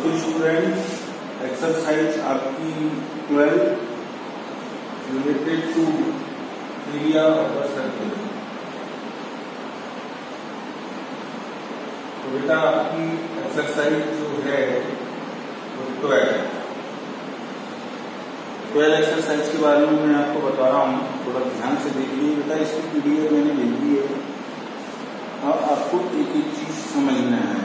तो student exercise आपकी 12 related to area of the circle. तो बेटा आपकी एक्सरसाइज जो है वो 12 एक्सरसाइज के बारे में मैं आपको बता रहा हूँ, थोड़ा ध्यान से देखिए बेटा। इसकी पीडीएफ मैंने भेज दी है, अब आपको एक एक चीज समझना है।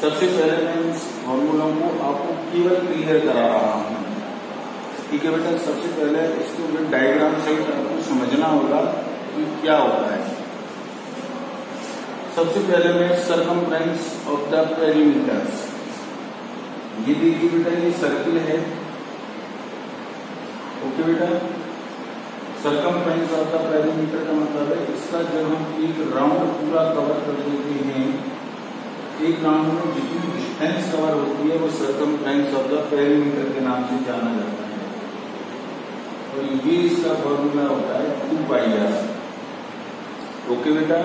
सबसे पहले मैं इस फॉर्मूलों को आपको केवल क्लियर करा रहा हूँ, ठीक है बेटा। सबसे पहले इसको डायग्राम सहित आपको समझना होगा कि क्या होता है। सबसे पहले मैं सरकमफ्रेंस ऑफ द पेरीमीटर्स, ये देखिए बेटा, ये सर्किल है, ओके बेटा। सरकमफ्रेंस ऑफ द पेरीमीटर का मतलब है इसका जब हम एक राउंड पूरा कवर कर देते हैं, एक राउंड में जितनी डिस्टेंस कवर होती है वो सरकमफ्रेंस ऑफ द पेरीमीटर के नाम से जाना जाता है। और ये इसका फॉर्मूला होता है 2πr, ओके बेटा।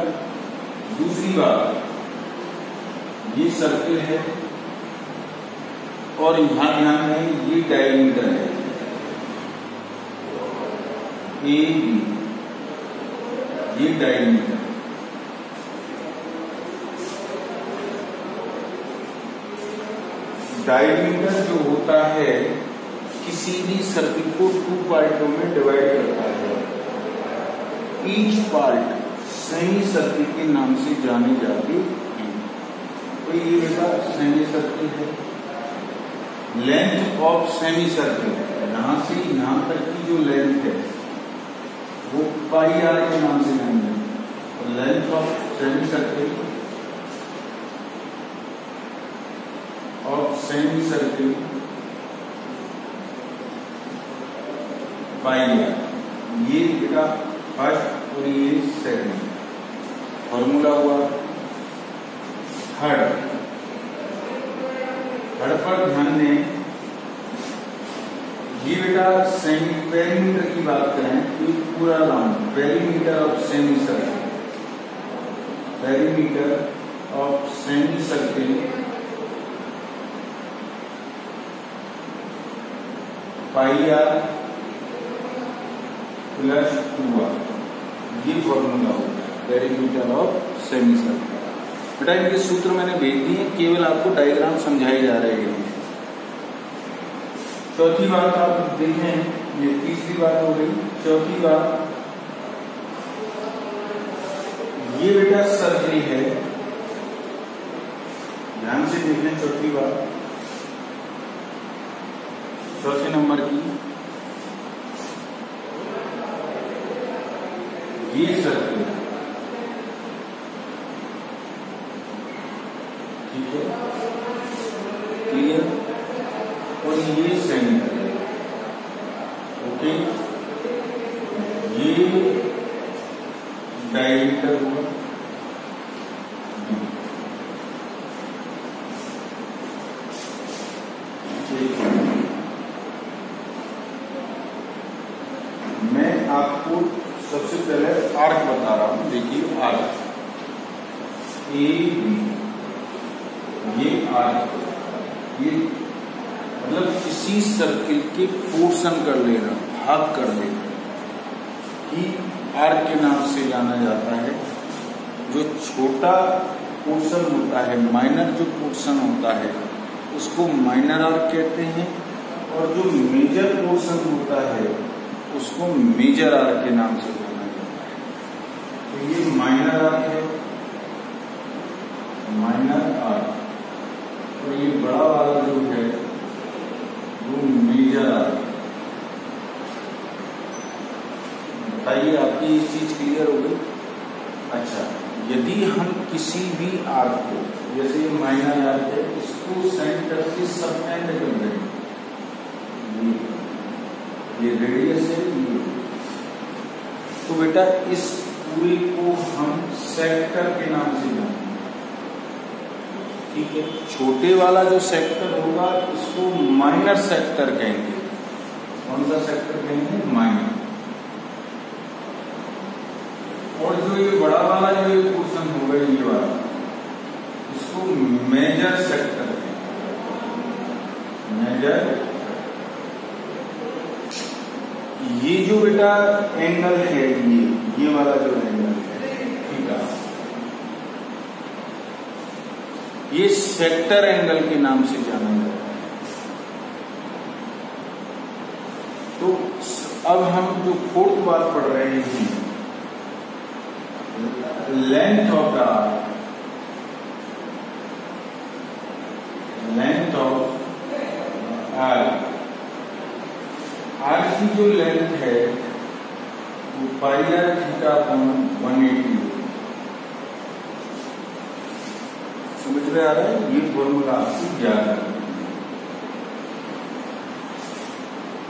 दूसरी बात, ये सर्किल है और यहां ध्यान में ये डायमीटर है AB, ये डायमीटर। डायमीटर जो होता है किसी भी सर्किल को 2 पार्टों में डिवाइड करता है। ईच पार्ट सेमी सर्किल के नाम से जाने जाते हैं। तो ये बेटा सेमी सर्किल है। लेंथ ऑफ सेमी सर्किल, यहां से यहां तक की जो लेंथ है वो πr के नाम से जानी जाती है। Length of semi circle of semi circle πr, ये बेटा फर्स्ट और ये सेकंड फॉर्मूला हुआ। थर्ड पर ध्यान दें, ये बेटा सेमी पेरीमीटर की बात करें तो पूरा round perimeter of semi circle, perimeter of semi circle πr plus 2r, ये फॉर्मूला होता है पेरीमीटर ऑफ सेमी सर्किल। बेटा इनके सूत्र मैंने भेज दिए, केवल आपको डायग्राम समझाए जा रहे हैं। चौथी बात आप देखें, ये तीसरी बात हो गई। चौथी बात, ये बेटा सर्किल है, ध्यान से देखें। चौथी बात, चौथे नंबर की, ये सर्किल है, ठीक है, क्लियर। और ये सेंटर है, ओके। ये डायमीटर हुआ, मैं आपको सबसे पहले आर्क बता रहा हूं। देखिए आर्क ए बी, ये आर्क, ये मतलब किसी सर्किल के पोर्शन कर लेना, भाग कर लेना ही आर्क के नाम से जाना जाता है। जो छोटा पोर्शन होता है, माइनर जो पोर्शन होता है, उसको माइनर आर्क कहते हैं, और जो मेजर पोर्शन होता है उसको मेजर आर्क के नाम से जाना जाता है। तो ये माइनर आर्क है, माइनर आर्क, और ये बड़ा वाला जो है वो मेजर आर्क। बताइए आपकी ये चीज क्लियर हो गई? अच्छा, यदि हम किसी भी आर्क को, जैसे ये माइनर आर्क है, इसको सेंटर से सबटेंड कर दें, ये रेडियस है, ये, तो बेटा इस पूरे को हम सेक्टर के नाम से जानते हैं, ठीक है। छोटे वाला जो सेक्टर होगा इसको माइनर सेक्टर कहेंगे। कौन सा सेक्टर कहेंगे? माइनर। और जो ये बड़ा वाला जो ये पोर्शन होगा, ये वाला, इसको मेजर सेक्टर, मेजर। ये जो बेटा एंगल है, ये वाला जो एंगल है थीटा, ये सेक्टर एंगल के नाम से जाना जाता है। तो अब हम जो फोर्थ बात पढ़ रहे हैं, length of the arc, length of arc, arc की जो लेंथ है वो पाई आर थीटा अपॉन 180। समझ में आ रहा है? ये फॉर्मूला आपको याद है।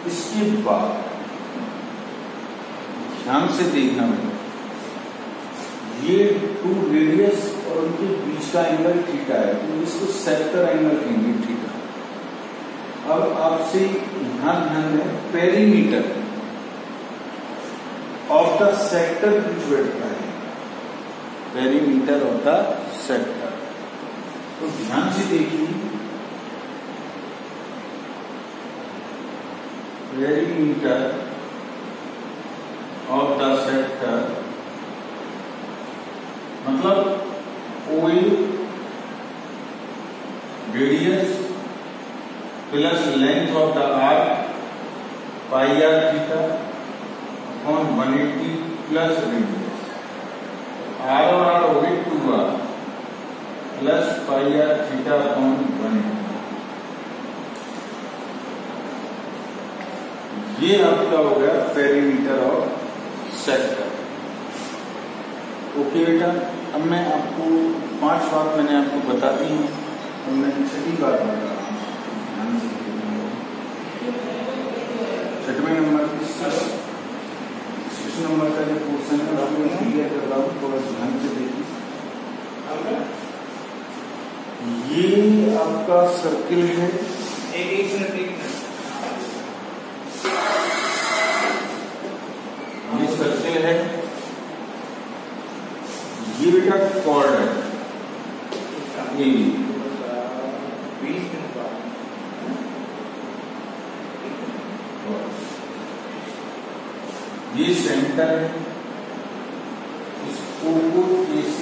इसके बाद ध्यान से देखना बेटा, ये टू रेडियस और उनके बीच का एंगल थीटा है, तो इसको सेक्टर एंगल कहेंगे थीटा। अब आपसे यहां ध्यान दें, पेरीमीटर ऑफ द सेक्टर कुछ बैठता है, पेरीमीटर ऑफ द सेक्टर। तो ध्यान से देखिए, पेरीमीटर ऑफ द सेक्टर मतलब OA radius plus length of the arc pi r theta upon 180 plus radius, r और आर हो गई 2r plus pi r theta upon 180। ये आपका हो गया पेरीमीटर ऑफ सेक्टर। ओके बेटा, अब मैं आपको 5 बात मैंने आपको बता दी है, और मैं 6वीं बात बता रहा हूँ, ध्यान से देखना। 6वें नंबर की 6 नंबर का जो पोर्शन है उसको मैं क्लियर कर रहा हूँ, थोड़ा ध्यान से देखिए। ये आपका सर्किल है, एक मिनट, ये सर्किल है, ये बेटा कॉर्ड है, ये सेंटर है, इसको AC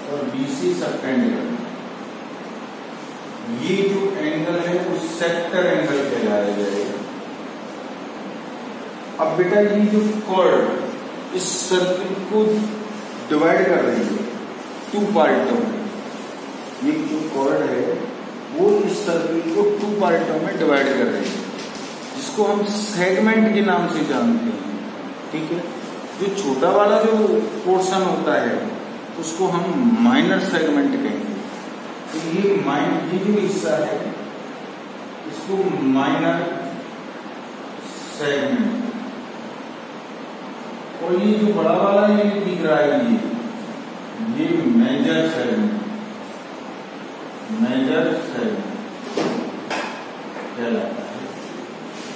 और BC सबटेंडिकुलर। ये जो एंगल है वो सेक्टर एंगल कहलाया जाएगा। अब बेटा ये जो कॉर्ड इस सर्किल को डिवाइड कर रही है 2 पार्टों में, ये जो कॉर्ड है वो इस सर्किल को 2 पार्टों में डिवाइड कर रही है, जिसको हम सेगमेंट के नाम से जानते हैं। ठीक है, जो छोटा वाला जो पोर्शन होता है उसको हम माइनर सेगमेंट कहेंगे। तो ये जो हिस्सा है इसको माइनर सेगमेंट, और ये जो बड़ा वाला ये दिख रहा है ये मेजर सेगमेंट, मेजर सेगमेंट कहलाता है।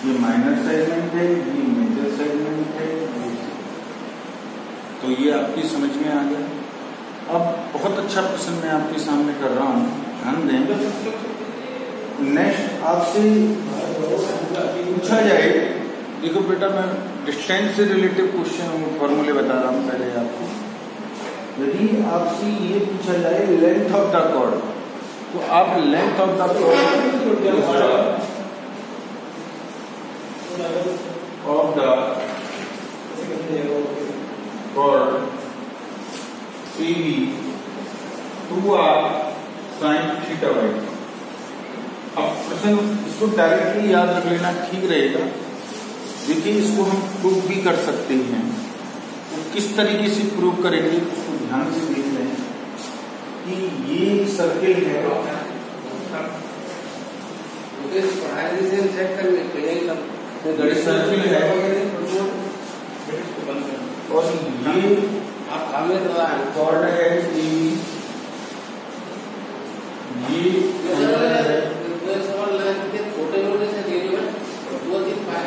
ये माइनर सेगमेंट है, ये मेजर सेगमेंट है। तो ये आपकी समझ में आ गया। अब बहुत अच्छा प्रश्न मैं आपके सामने कर रहा हूँ, ध्यान दें। नेक्स्ट आपसे पूछा जाए, देखो बेटा मैं डिस्टेंस से रिलेटिव क्वेश्चन फॉर्मूले बता रहा हूँ पहले आपको। यदि आपसे ये पूछा जाए लेंथ ऑफ द कॉर्ड, तो आप length of the chord of the chord AB 2r sin theta by 2। अब प्रश्न इसको डायरेक्टली याद रख लेना ठीक रहेगा। देखिए इसको हम प्रूव भी कर सकते हैं, तो किस तरीके से प्रूव करेंगे उसको ध्यान से देख लें कि ये सर्किल है, पढ़ाई से चेक कर लेते सर्किल है, और ये आप हमें कॉर्ड है, ये छोटे लोग से दे दो, 2-3 5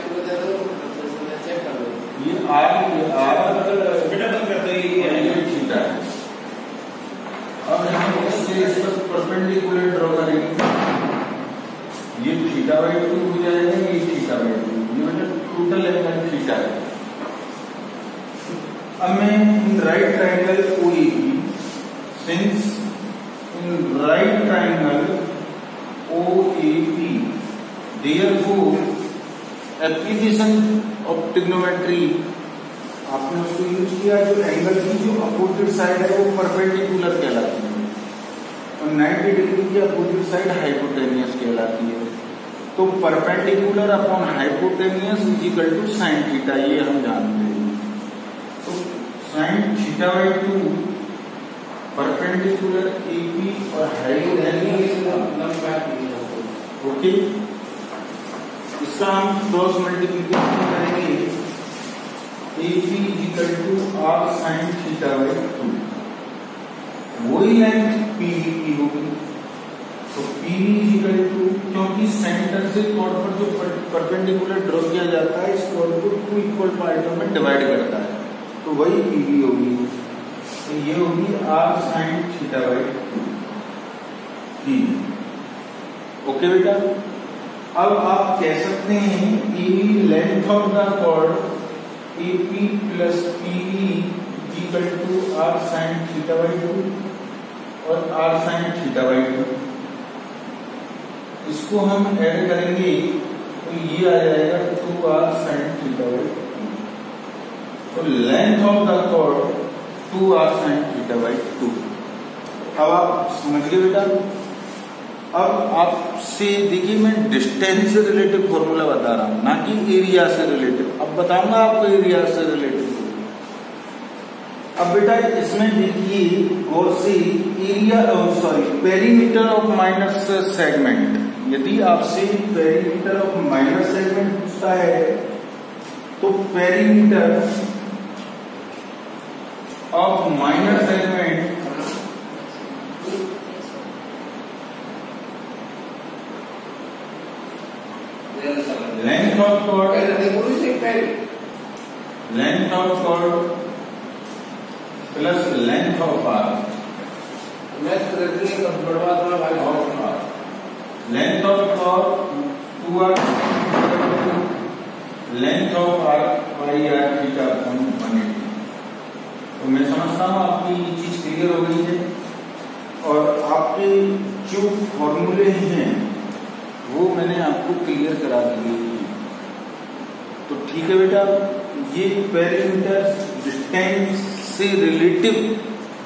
चेक कर लो। ये आर बेटा बंद करते ही थीटा है। अब से इस पर परपेंडिकुलर ड्रॉ करेंगे, ये θ/2 हो जाएगा, ये θ/2, ये मतलब टोटल एंगल थीटा है। अब मैं in right triangle OAP, since in right triangle OAP therefore application of trigonometry आपने उसको यूज किया, जो एंगल की जो अपोजिट साइड है वो परपेंडिकुलर कहलाती है और 90 डिग्री की अपोजिट साइड हाइपोटेनियस कहलाती है। तो perpendicular upon hypotenuse is equal to sine theta, ये हम जानते हैं। तो साइन θ/2 परपेंडिकुलर AP और हाइपोटेनियस, ओके, इसका हम क्रॉस मल्टीप्लिकेशन करेंगे, AP equal to R sine θ/2, वही लेंथ PV की होगी। तो PV इक्वल टू, क्योंकि सेंटर से कॉर्ड पर जो परपेंडिकुलर ड्रॉ किया जाता है इस कॉर्ड को 2 इक्वल पार्टों में डिवाइड करता है, तो वही PV होगी। तो ये होगी R साइन θ/2 PV। ओके बेटा, अब आप कह सकते हैं EV length of the chord AP plus PV equal to R sine θ/2 और R साइन θ/2, इसको हम ऐड करेंगे तो ये आ जाएगा 2R साइन θ/2। तो length of the chord 2R sine θ/2। अब आप समझ गए बेटा। अब आपसे देखिए मैं डिस्टेंस से रिलेटिव फॉर्मूला बता रहा हूं, ना कि एरिया से रिलेटिव। अब बताऊंगा आपको एरिया से रिलेटिव। अब बेटा इसमें देखिए गौर से, area perimeter of minus segment, यदि आपसे पेरीमीटर ऑफ माइनस सेगमेंट पूछता है तो perimeter of minus segment length of chord plus length of arc, length of chord 2R, length of arc πr θ/180। तो मैं समझता हूँ आपकी ये चीज क्लियर हो गई है, और आपके जो फॉर्मूले हैं वो मैंने आपको क्लियर करा दिए। तो ठीक है बेटा, ये पेरीमीटर डिस्टेंस से रिलेटिव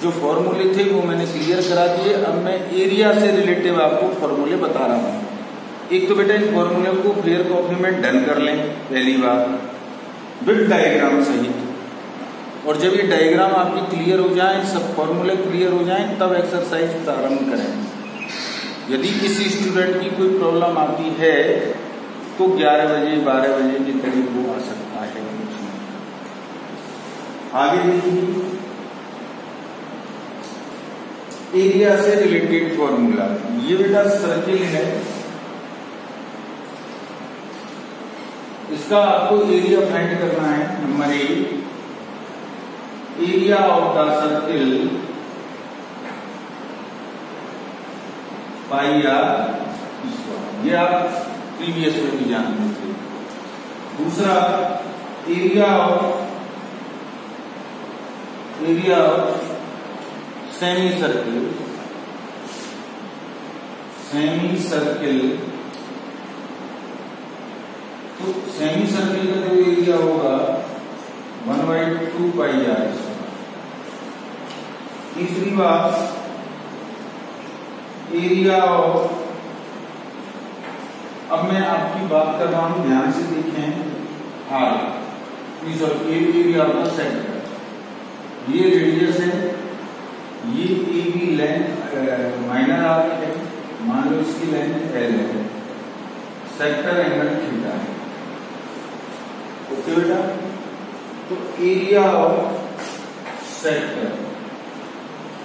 जो फॉर्मूले थे वो मैंने क्लियर करा दिए। अब मैं एरिया से रिलेटिव आपको फॉर्मूले बता रहा हूँ। एक तो बेटा इन फॉर्मूले को फेयर कॉपी में डन कर लें पहली बार विद डायग्राम सहित, और जब ये डायग्राम आपकी क्लियर हो जाए, सब फॉर्मूले क्लियर हो जाए, तब एक्सरसाइज प्रारंभ करें। यदि किसी स्टूडेंट की कोई प्रॉब्लम आती है तो 11 बजे 12 बजे के करीब वो आ सकता है। आगे देखिए एरिया से रिलेटेड फॉर्मूला। ये बेटा सर्किल है, इसका आपको एरिया फाइंड करना है। Number 1, area of the circle πr², ये आप प्रीवियस में भी जानते थे। दूसरा एरिया ऑफ सेमी सर्किल, तो सेमी सर्किल का जो एरिया होगा 1/2 πr²। तीसरी बात एरिया ऑफ, अब मैं आपकी बात कर रहा हूं, ध्यान से देखें, एरिया ऑफ द सेक्टर, ये रेडियस है, ये AB लेंथ माइनर आर्क है, मान लो इसकी लेंथ L है, सेक्टर एंगल थीटा है। ओके बेटा, तो एरिया ऑफ सेक्टर,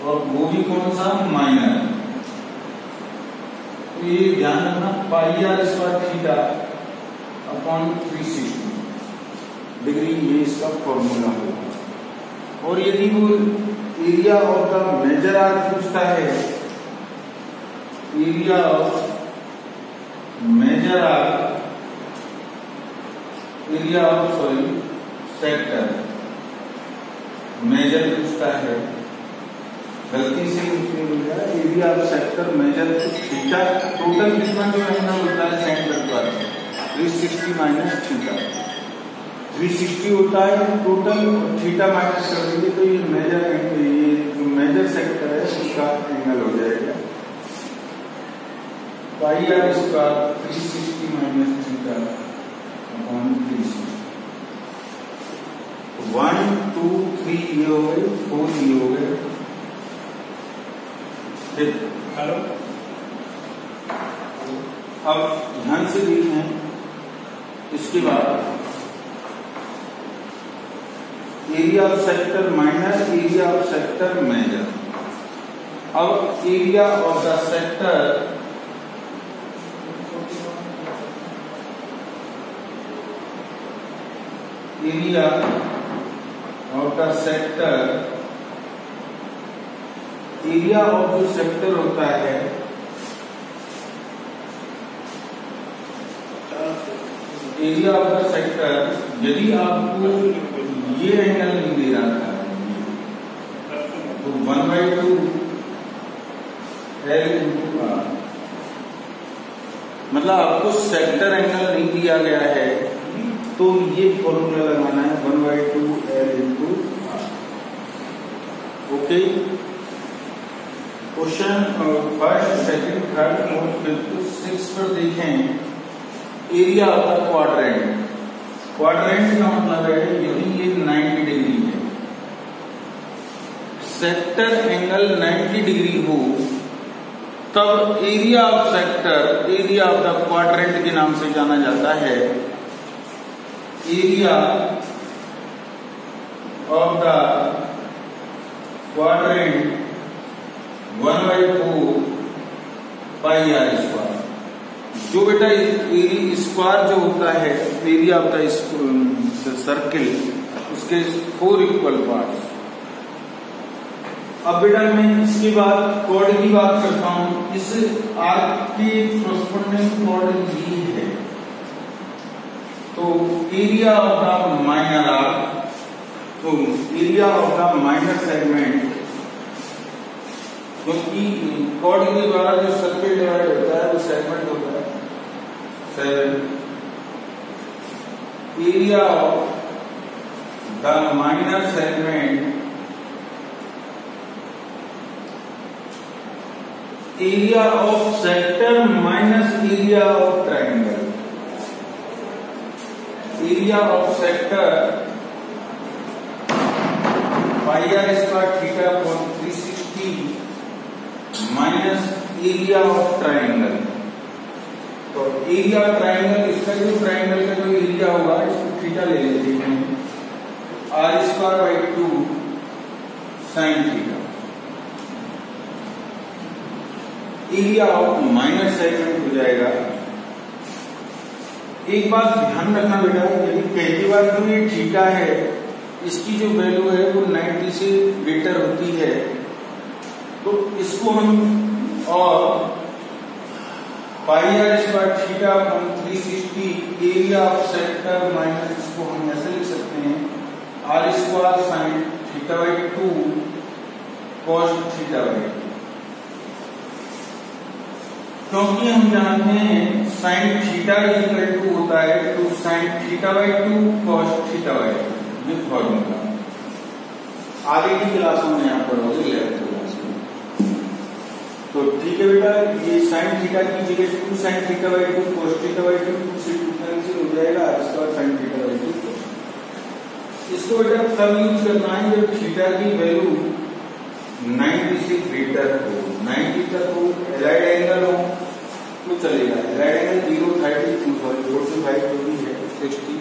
और वो भी कौन सा, माइनर। तो ये ध्यान रखना πr² अपॉन 360 डिग्री, ये इसका फॉर्मूला होगा। और यदि वो area of the major arc पूछता है area of major arc, area of sector, major पूछता है, गलती से उसमें मिल गया area of sector major theta, total कितना जो एंगल होता है सेंटर पर 360 माइनस थीटा, 360 होता है टोटल, थीटा माइनस कर देंगे तो ये मेजर एंगल, ये जो मेजर सेक्टर है उसका एंगल हो जाएगा pi are square 360 minus theta upon 360। 1 2 3 ये हो गए, 4 ये हो गए। हेलो, अब ध्यान से देखें, इसके बाद area of sector minus area of sector major. अब area of the sector, area of the sector, area of जो सेक्टर होता है, एरिया ऑफ द सेक्टर, यदि आपको ये एंगल नहीं दे रहा था तो 1/2 L into R, मतलब आपको सेक्टर एंगल नहीं दिया गया है तो ये फॉर्मूला लगाना है 1/2 L into R। Okay, question first, second, third, fourth, fifth, 6 पर देखें area of the quadrant. Quadrant का मतलब है यदि ये 90 डिग्री है, सेक्टर एंगल 90 डिग्री हो, तब area of sector, area of the quadrant के नाम से जाना जाता है area of the quadrant 1/4 pi are square. जो बेटा एरिया स्क्वायर जो होता है एरिया ऑफ द सर्किल, उसके 4 इक्वल पार्ट्स। अब बेटा मैं इसके बाद कॉर्ड की बात करता हूं। इस आर्क की कॉरस्पॉन्डिंग कॉर्ड ये है, तो area of the minor arc, तो area of the minor segment, क्योंकि कॉर्ड के द्वारा जो सर्किल डिवाइड होता है वो सेगमेंट होता है 7। Area of the minor segment, area of sector minus area of triangle, area of sector pi are square theta upon 360 minus area of triangle. तो एरिया ऑफ ट्राइंगल, इसका जो ट्राइंगल का जो एरिया होगा इसको थीटा ले लेते हैं, r²/2 sine theta. Area of minor segment हो जाएगा। एक बात ध्यान रखना बेटा, यदि पहली बार जो ये थीटा है इसकी जो वैल्यू है वो 90 से ग्रेटर होती है, तो इसको हम और pi are square theta upon 360 area of sector minus, इसको हम ऐसे लिख सकते हैं r² साइन θ/2 cos θ/2, क्योंकि हम जानते हैं साइन थीटा इक्वल टू होता है टू साइन θ/2 cos θ/2, ये फॉर्मूला आगे की क्लासों में आप पढ़ोगे 11th क्लास में। तो ठीक है बेटा, ये साइन थीटा की जगह 2 साइन θ/2 cos θ/2 से 2 कैंसिल हो जाएगा, r² साइन θ/2। इसको बेटा तब यूज करना है जब थीटा की वैल्यू 90 से ग्रेटर हो, 90 तक हो, एलाइड एंगल हो तो चलेगा। एलाइड एंगल 0, 30, 45 जो भी है 60।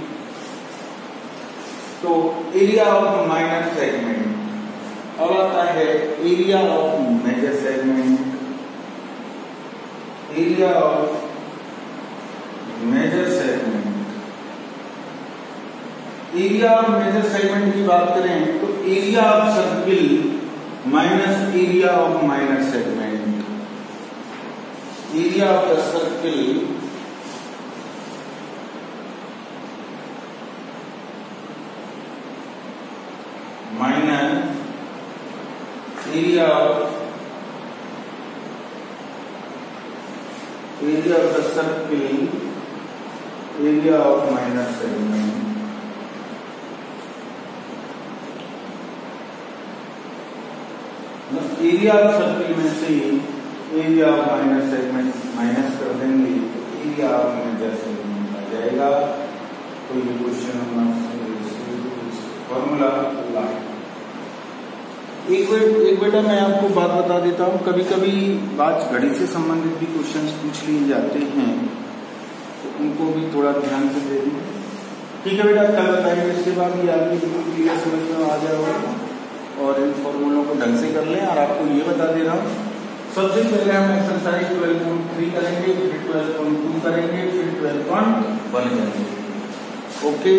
तो एरिया ऑफ माइनर सेगमेंट। अब आता है area of major segment. Area of major segment, area of major segment की बात करें तो area of circle minus area of minor segment. Area of the circle minus area of the circle area of minor segment area of circle में से area of minor segment minus कर देंगे तो area of major segment आ जाएगा। तो ये question formula एक बेटा मैं आपको बात बता देता हूँ, कभी कभी बात घड़ी से संबंधित भी क्वेश्चंस पूछ लिए जाते हैं तो उनको भी थोड़ा ध्यान से दे दें। ठीक है बेटा, कल बताएंगे इसके बाद ये आपकी बिल्कुल क्लियर समझ में आ जाएगा और इन फॉर्मूलों को ढंग से कर लें। और आपको ये बता दे रहा हूँ, सबसे पहले हम एक्सरसाइज 12.3 करेंगे, फिर 12.2 करेंगे, फिर 12.1 करेंगे। ओके।